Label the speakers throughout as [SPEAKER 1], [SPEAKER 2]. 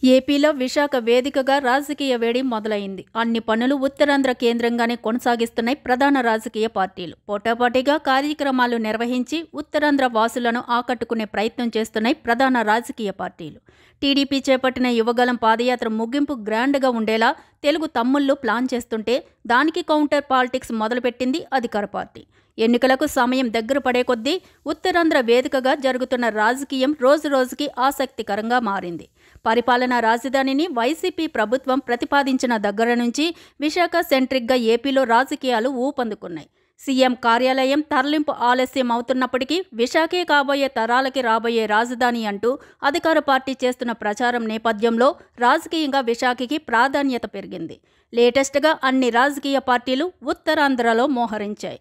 [SPEAKER 1] ఏపీలో విశాఖ వేదికగా రాజకీయ వేడి మొదలైంది. అన్ని పనులు ఉత్తరాంధ్ర కేంద్రంగానే కొనసాగిస్తున్నాయి ప్రధాన రాజకీయ పార్టీలు. పోటాపోటీగా కార్యక్రమాలు నిర్వహించి ఉత్తరాంధ్ర వాసులను ఆకట్టుకునే ప్రయత్నం చేస్తున్నాయి ప్రధాన రాజకీయ పార్టీలు. టీడీపీ చేపట్టిన యువగళం పాదయాత్ర ముగింపు గ్రాండ్గా ఉండేలా తెలుగు తమ్ముళ్లు ప్లాన్ చేస్తుంటే దానికి కౌంటర్ పాలిటిక్స్ మొదలుపెట్టింది అధికార పార్టీ. ఎన్నికలకు సమయం దగ్గర పడే కొద్దీ ఉత్తరాంధ్ర వేదికగా జరుగుతున్న రాజకీయం రోజురోజుకి ఆసక్తికరంగా మారింది. పరిపాలనా రాజధానిని వైసీపీ ప్రభుత్వం ప్రతిపాదించిన దగ్గర నుంచి విశాఖ సెంట్రిక్గా ఏపీలో రాజకీయాలు ఊపందుకున్నాయి. సీఎం కార్యాలయం తరలింపు ఆలస్యం అవుతున్నప్పటికీ విశాఖే కాబోయే తరాలకి రాబోయే రాజధాని అంటూ అధికార పార్టీ చేస్తున్న ప్రచారం నేపథ్యంలో రాజకీయంగా విశాఖకి ప్రాధాన్యత పెరిగింది. లేటెస్ట్గా అన్ని రాజకీయ పార్టీలు ఉత్తరాంధ్రలో మోహరించాయి.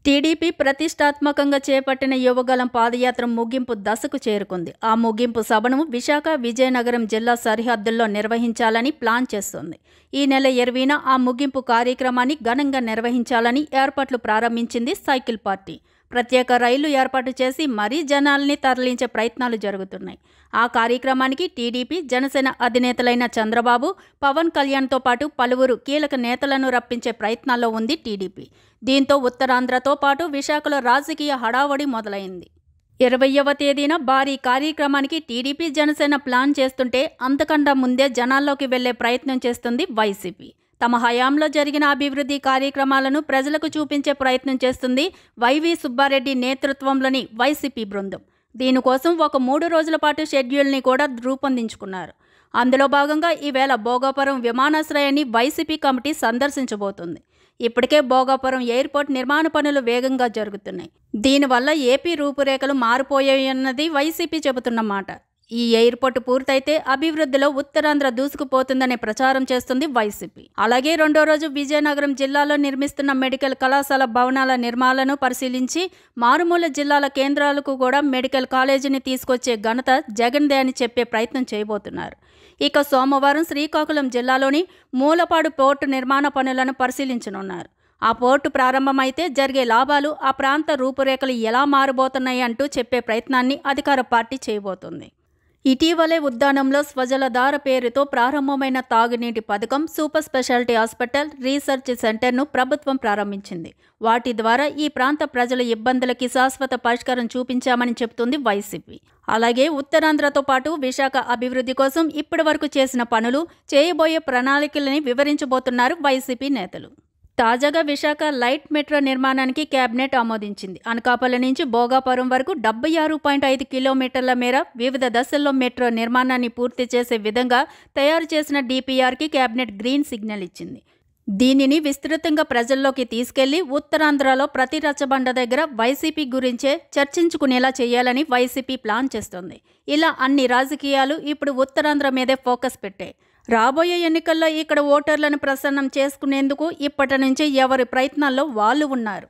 [SPEAKER 1] టీడీపీ ప్రతిష్టాత్మకంగా చేపట్టిన యువగళం పాదయాత్ర ముగింపు దశకు చేరుకుంది. ఆ ముగింపు సభను విశాఖ విజయనగరం జిల్లా సరిహద్దుల్లో నిర్వహించాలని ప్లాన్ చేస్తోంది. ఈ నెల 20న ఆ ముగింపు కార్యక్రమాన్ని ఘనంగా నిర్వహించాలని ఏర్పాట్లు ప్రారంభించింది సైకిల్ పార్టీ. ప్రత్యేక రైళ్లు ఏర్పాటు చేసి మరీ జనాల్ని తరలించే ప్రయత్నాలు జరుగుతున్నాయి. ఆ కార్యక్రమానికి టీడీపీ, జనసేన అధినేతలైన చంద్రబాబు, పవన్ కళ్యాణ్తో పాటు పలువురు కీలక నేతలను రప్పించే ప్రయత్నాల్లో ఉంది టీడీపీ. దీంతో ఉత్తరాంధ్రతో పాటు విశాఖలో రాజకీయ హడావడి మొదలైంది. 20వ తేదీన భారీ కార్యక్రమానికి టీడీపీ, జనసేన ప్లాన్ చేస్తుంటే అంతకన్నా ముందే జనాల్లోకి వెళ్లే ప్రయత్నం చేస్తుంది వైసీపీ. తమ హయాంలో జరిగిన అభివృద్ధి కార్యక్రమాలను ప్రజలకు చూపించే ప్రయత్నం చేస్తుంది వైవి సుబ్బారెడ్డి నేతృత్వంలోని వైసీపీ బృందం. దీనికోసం ఒక 3 రోజుల పాటు షెడ్యూల్ని కూడా రూపొందించుకున్నారు. అందులో భాగంగా ఈవేళ భోగాపురం విమానాశ్రయాన్ని వైసీపీ కమిటీ సందర్శించబోతుంది. ఇప్పటికే భోగాపురం ఎయిర్పోర్ట్ నిర్మాణ పనులు వేగంగా జరుగుతున్నాయి. దీనివల్ల ఏపీ రూపురేఖలు మారిపోయాయన్నది వైసీపీ చెబుతున్నమాట. ఈ ఎయిర్పోర్ట్ పూర్తయితే అభివృద్ధిలో ఉత్తరాంధ్ర దూసుకుపోతుందనే ప్రచారం చేస్తుంది వైసీపీ. అలాగే రెండో రోజు విజయనగరం జిల్లాలో నిర్మిస్తున్న మెడికల్ కళాశాల భవనాల నిర్మాణాలను పరిశీలించి మారుమూల జిల్లాల కేంద్రాలకు కూడా మెడికల్ కాలేజీని తీసుకొచ్చే ఘనత జగన్దే అని చెప్పే ప్రయత్నం చేయబోతున్నారు. ఇక సోమవారం శ్రీకాకుళం జిల్లాలోని మూలపాడు పోర్టు నిర్మాణ పనులను పరిశీలించనున్నారు. ఆ పోర్టు ప్రారంభమైతే జరిగే లాభాలు, ఆ ప్రాంత రూపురేఖలు ఎలా మారబోతున్నాయి అంటూ చెప్పే ప్రయత్నాన్ని అధికార పార్టీ చేయబోతుంది. ఇటీవలే ఉద్దానంలో స్వజలధార పేరుతో ప్రారంభమైన తాగునీటి పథకం, సూపర్ స్పెషాలిటీ హాస్పిటల్, రీసెర్చ్ సెంటర్ను ప్రభుత్వం ప్రారంభించింది. వాటి ద్వారా ఈ ప్రాంత ప్రజల ఇబ్బందులకి శాశ్వత పరిష్కారం చూపించామని చెబుతుంది వైసీపీ. అలాగే ఉత్తరాంధ్రతో పాటు విశాఖ అభివృద్ధి కోసం ఇప్పటివరకు చేసిన పనులు, చేయబోయే ప్రణాళికలని వివరించబోతున్నారు వైసీపీ నేతలు. తాజాగా విశాఖ లైట్ మెట్రో నిర్మాణానికి కేబినెట్ ఆమోదించింది. అనకాపల్లి నుంచి భోగాపురం వరకు 76.5 కిలోమీటర్ల మేర వివిధ దశల్లో మెట్రో నిర్మాణాన్ని పూర్తి చేసే విధంగా తయారు చేసిన DPRకి కేబినెట్ గ్రీన్ సిగ్నల్ ఇచ్చింది. దీనిని విస్తృతంగా ప్రజల్లోకి తీసుకెళ్లి ఉత్తరాంధ్రలో ప్రతి రచ్చబండ దగ్గర వైసీపీ గురించే చర్చించుకునేలా చేయాలని వైసీపీ ప్లాన్ చేస్తోంది. ఇలా అన్ని రాజకీయాలు ఇప్పుడు ఉత్తరాంధ్ర మీదే ఫోకస్ పెట్టాయి. రాబోయే ఎన్నికల్లో ఇక్కడ ఓటర్లను ప్రసన్నం చేసుకునేందుకు ఇప్పటి నుంచి ఎవరి ప్రయత్నాల్లో వాళ్ళు ఉన్నారు.